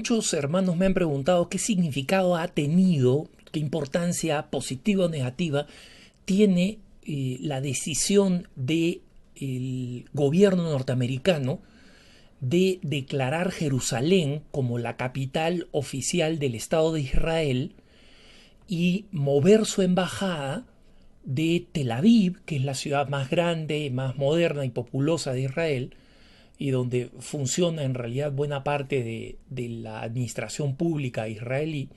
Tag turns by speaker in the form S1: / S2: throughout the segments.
S1: Muchos hermanos me han preguntado qué significado ha tenido, qué importancia positiva o negativa tiene la decisión del gobierno norteamericano de declarar Jerusalén como la capital oficial del Estado de Israel y mover su embajada de Tel Aviv, que es la ciudad más grande, más moderna y populosa de Israel, y donde funciona en realidad buena parte de la administración pública israelí,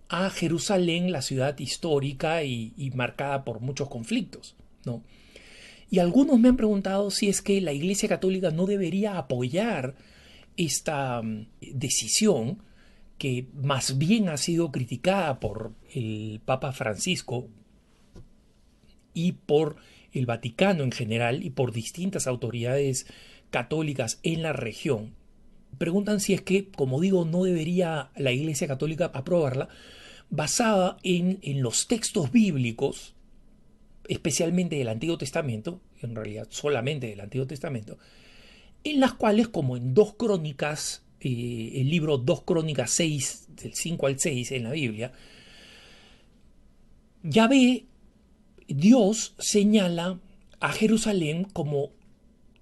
S1: a Jerusalén, la ciudad histórica y marcada por muchos conflictos, ¿no? Y algunos me han preguntado si es que la Iglesia Católica no debería apoyar esta decisión que más bien ha sido criticada por el Papa Francisco y por el Vaticano en general y por distintas autoridades católicas en la región. Preguntan si es que, como digo, no debería la Iglesia Católica aprobarla, basada en los textos bíblicos, especialmente del Antiguo Testamento, en realidad solamente del Antiguo Testamento, en las cuales, como en 2 Crónicas, el libro 2 Crónicas 6, del 5 al 6 en la Biblia, Yahvé, Dios, señala a Jerusalén como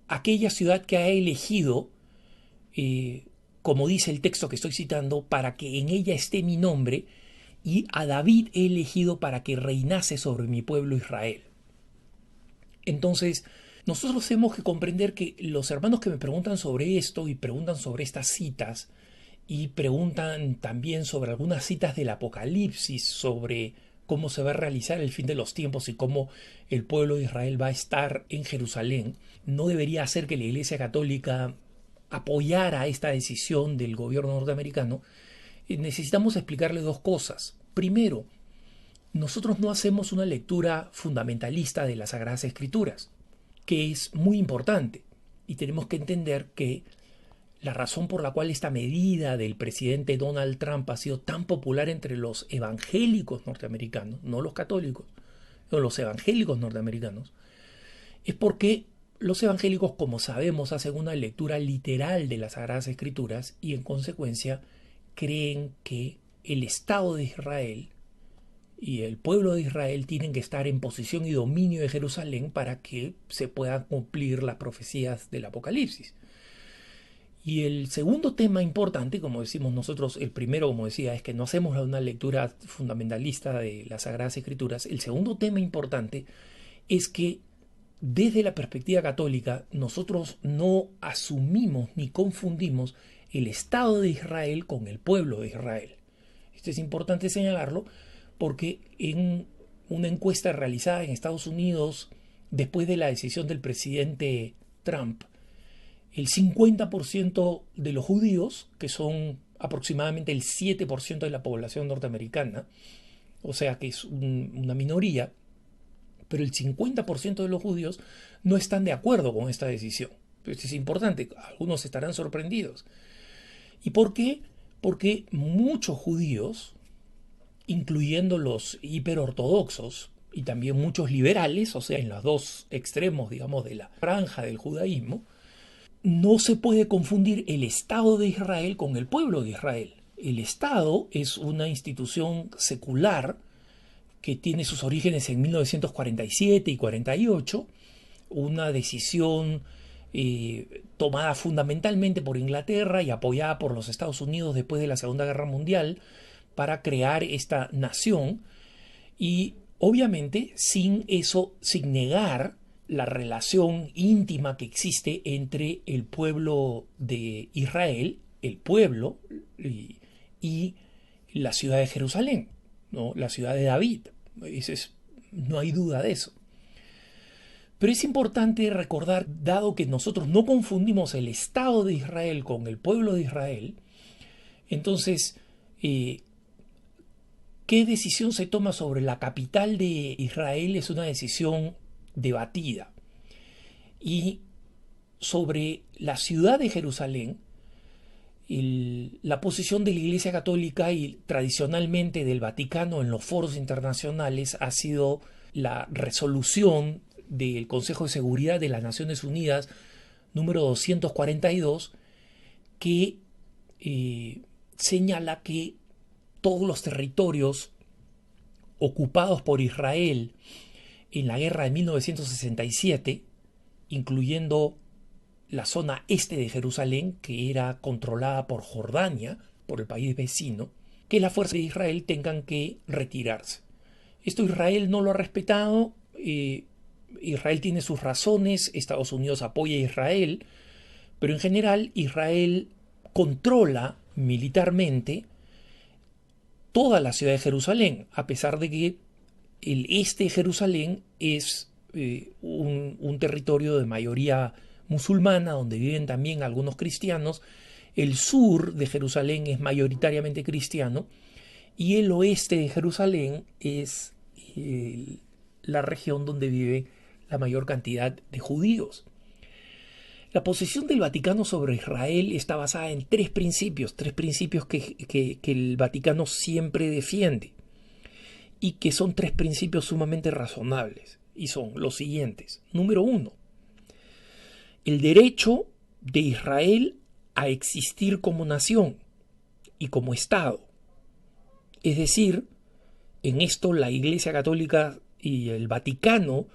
S1: aquella ciudad que ha elegido, como dice el texto que estoy citando, para que en ella esté mi nombre, y a David he elegido para que reinase sobre mi pueblo Israel. Entonces, nosotros tenemos que comprender que los hermanos que me preguntan sobre esto y preguntan sobre estas citas y preguntan también sobre algunas citas del Apocalipsis, sobre cómo se va a realizar el fin de los tiempos y cómo el pueblo de Israel va a estar en Jerusalén, no debería hacer que la Iglesia Católica apoyara esta decisión del gobierno norteamericano. Necesitamos explicarle 2 cosas. Primero, nosotros no hacemos una lectura fundamentalista de las Sagradas Escrituras, que es muy importante, y tenemos que entender que la razón por la cual esta medida del presidente Donald Trump ha sido tan popular entre los evangélicos norteamericanos, no los católicos, sino los evangélicos norteamericanos, es porque los evangélicos, como sabemos, hacen una lectura literal de las Sagradas Escrituras y en consecuencia creen que el Estado de Israel y el pueblo de Israel tienen que estar en posesión y dominio de Jerusalén para que se puedan cumplir las profecías del Apocalipsis. Y el segundo tema importante, como decimos nosotros, el primero, como decía, es que no hacemos una lectura fundamentalista de las Sagradas Escrituras. El segundo tema importante es que desde la perspectiva católica nosotros no asumimos ni confundimos el Estado de Israel con el pueblo de Israel. Esto es importante señalarlo porque en una encuesta realizada en Estados Unidos después de la decisión del presidente Trump, el 50% de los judíos, que son aproximadamente el 7% de la población norteamericana, o sea que es una minoría, pero el 50% de los judíos no están de acuerdo con esta decisión. Esto es importante, algunos estarán sorprendidos. ¿Y por qué? Porque muchos judíos, incluyendo los hiperortodoxos y también muchos liberales, o sea, en los 2 extremos, digamos, de la franja del judaísmo, no se puede confundir el Estado de Israel con el pueblo de Israel. El Estado es una institución secular que tiene sus orígenes en 1947 y 48, una decisión tomada fundamentalmente por Inglaterra y apoyada por los Estados Unidos después de la Segunda Guerra Mundial para crear esta nación, y obviamente sin negar la relación íntima que existe entre el pueblo de Israel, el pueblo, y la ciudad de Jerusalén, ¿no? La ciudad de David. No hay duda de eso. Pero es importante recordar, dado que nosotros no confundimos el Estado de Israel con el pueblo de Israel, entonces, ¿qué decisión se toma sobre la capital de Israel? Es una decisión debatida. Y sobre la ciudad de Jerusalén, la posición de la Iglesia Católica y tradicionalmente del Vaticano en los foros internacionales ha sido la resolución del Consejo de Seguridad de las Naciones Unidas número 242, que señala que todos los territorios ocupados por Israel en la guerra de 1967, incluyendo la zona este de Jerusalén, que era controlada por Jordania, por el país vecino, que las fuerzas de Israel tengan que retirarse. Esto Israel no lo ha respetado, Israel tiene sus razones, Estados Unidos apoya a Israel, pero en general Israel controla militarmente toda la ciudad de Jerusalén, a pesar de que el este de Jerusalén es un territorio de mayoría musulmana, donde viven también algunos cristianos. El sur de Jerusalén es mayoritariamente cristiano y el oeste de Jerusalén es la región donde vive la mayor cantidad de judíos. La posición del Vaticano sobre Israel está basada en tres principios que el Vaticano siempre defiende y que son tres principios sumamente razonables, y son los siguientes. Número uno, el derecho de Israel a existir como nación y como Estado. Es decir, en esto la Iglesia Católica y el Vaticano,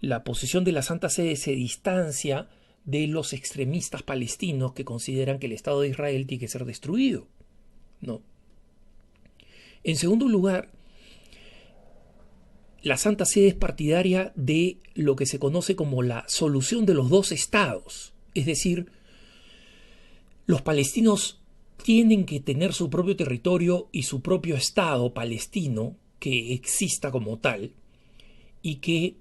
S1: la posición de la Santa Sede se distancia de los extremistas palestinos que consideran que el Estado de Israel tiene que ser destruido. No. En segundo lugar, la Santa Sede es partidaria de lo que se conoce como la solución de los dos estados. Es decir, los palestinos tienen que tener su propio territorio y su propio estado palestino que exista como tal y que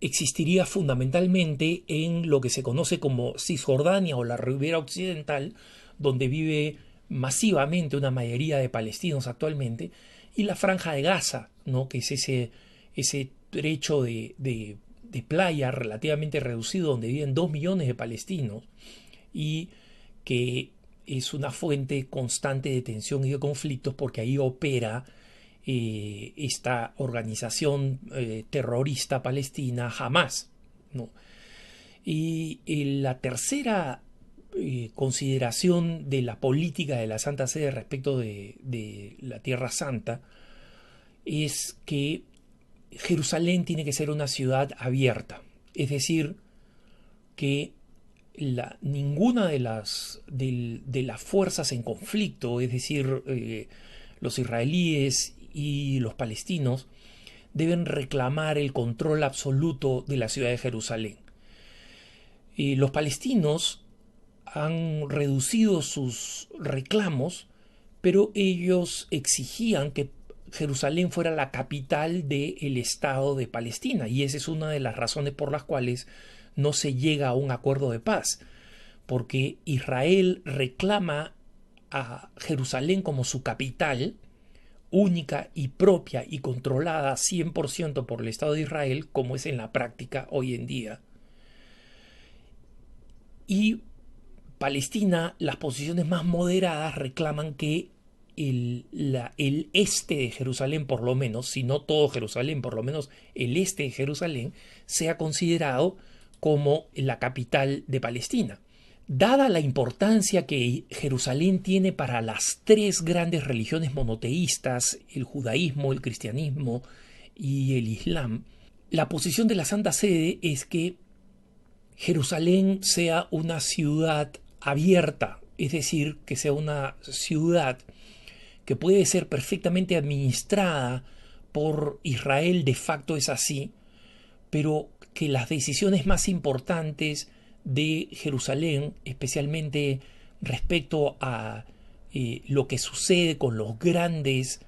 S1: existiría fundamentalmente en lo que se conoce como Cisjordania o la Ribera Occidental, donde vive masivamente una mayoría de palestinos actualmente, y la Franja de Gaza, ¿no? Que es ese trecho de playa relativamente reducido donde viven 2 millones de palestinos y que es una fuente constante de tensión y de conflictos porque ahí opera esta organización terrorista palestina Hamas, ¿no? Y la tercera consideración de la política de la Santa Sede respecto de la Tierra Santa es que Jerusalén tiene que ser una ciudad abierta, es decir, que ninguna de las fuerzas en conflicto, es decir, los israelíes y los palestinos, deben reclamar el control absoluto de la ciudad de Jerusalén. Los palestinos han reducido sus reclamos, pero ellos exigían que Jerusalén fuera la capital del Estado de Palestina, y esa es una de las razones por las cuales no se llega a un acuerdo de paz, porque Israel reclama a Jerusalén como su capital, única y propia y controlada 100% por el Estado de Israel, como es en la práctica hoy en día. Y Palestina, las posiciones más moderadas reclaman que el este de Jerusalén, por lo menos, si no todo Jerusalén, por lo menos el este de Jerusalén, sea considerado como la capital de Palestina. Dada la importancia que Jerusalén tiene para las tres grandes religiones monoteístas, el judaísmo, el cristianismo y el islam, la posición de la Santa Sede es que Jerusalén sea una ciudad abierta, es decir, que sea una ciudad que puede ser perfectamente administrada por Israel, de facto es así, pero que las decisiones más importantes de Jerusalén, especialmente respecto a lo que sucede con los grandes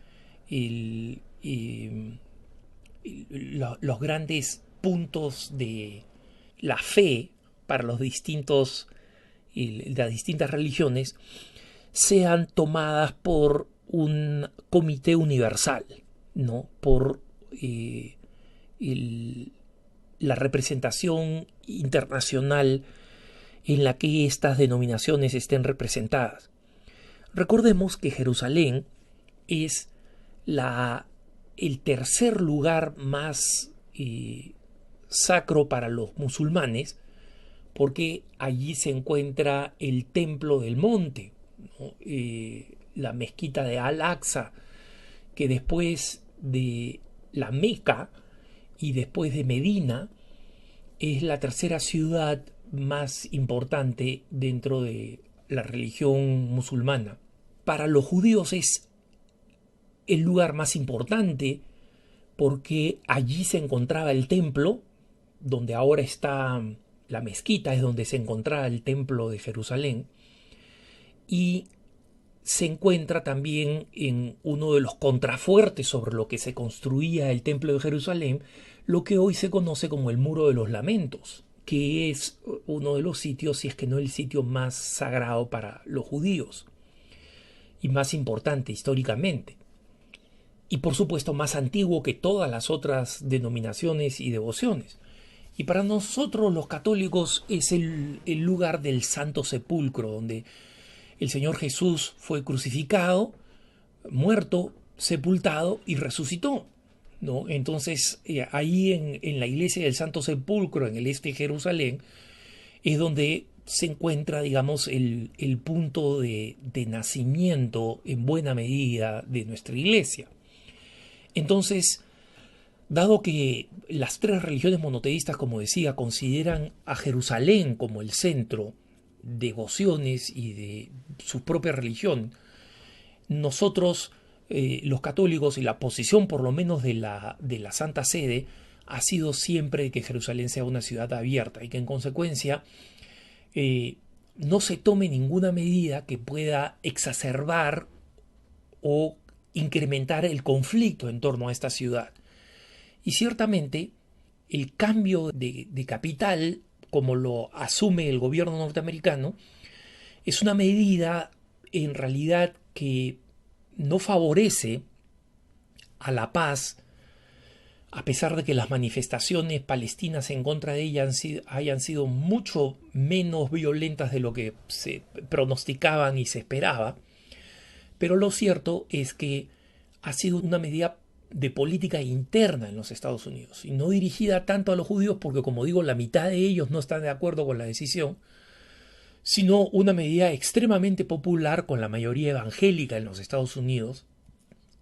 S1: los grandes puntos de la fe para las distintas religiones, sean tomadas por un comité universal, ¿no? Por la representación internacional en la que estas denominaciones estén representadas. Recordemos que Jerusalén es el tercer lugar más sacro para los musulmanes, porque allí se encuentra el Templo del Monte, ¿no? la mezquita de Al-Aqsa, que después de la Meca y después de Medina es la tercera ciudad más importante dentro de la religión musulmana. Para los judíos es el lugar más importante porque allí se encontraba el templo, donde ahora está la mezquita, es donde se encontraba el templo de Jerusalén, y se encuentra también en uno de los contrafuertes sobre lo que se construía el templo de Jerusalén, lo que hoy se conoce como el Muro de los Lamentos, que es uno de los sitios, si es que no el sitio más sagrado para los judíos y más importante históricamente. Y por supuesto más antiguo que todas las otras denominaciones y devociones. Y para nosotros los católicos es el lugar del Santo Sepulcro, donde el Señor Jesús fue crucificado, muerto, sepultado y resucitó, ¿no? Entonces ahí en la iglesia del Santo Sepulcro, en el este de Jerusalén, es donde se encuentra, digamos, el punto de nacimiento en buena medida de nuestra iglesia. Entonces, dado que las tres religiones monoteístas, como decía, consideran a Jerusalén como el centro de devociones y de su propia religión, nosotros, los católicos, y la posición por lo menos de la Santa Sede, ha sido siempre que Jerusalén sea una ciudad abierta y que en consecuencia no se tome ninguna medida que pueda exacerbar o incrementar el conflicto en torno a esta ciudad. Y ciertamente el cambio de capital, como lo asume el gobierno norteamericano, es una medida en realidad que no favorece a la paz, a pesar de que las manifestaciones palestinas en contra de ella hayan sido mucho menos violentas de lo que se pronosticaban y se esperaba. Pero lo cierto es que ha sido una medida de política interna en los Estados Unidos y no dirigida tanto a los judíos porque, como digo, la mitad de ellos no están de acuerdo con la decisión, sino una medida extremadamente popular con la mayoría evangélica en los Estados Unidos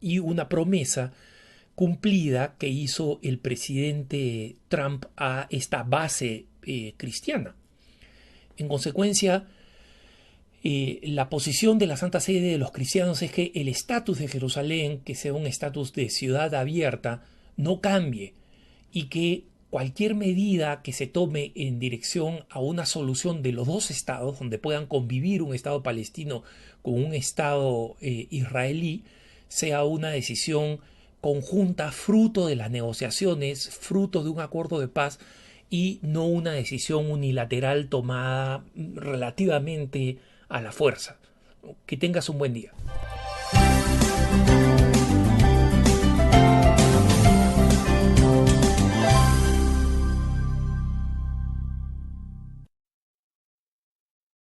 S1: y una promesa cumplida que hizo el presidente Trump a esta base cristiana. En consecuencia, la posición de la Santa Sede de los cristianos es que el estatus de Jerusalén, que sea un estatus de ciudad abierta, no cambie y que cualquier medida que se tome en dirección a una solución de los dos estados, donde puedan convivir un estado palestino con un estado israelí, sea una decisión conjunta, fruto de las negociaciones, fruto de un acuerdo de paz y no una decisión unilateral tomada relativamente a la fuerza. Que tengas un buen día.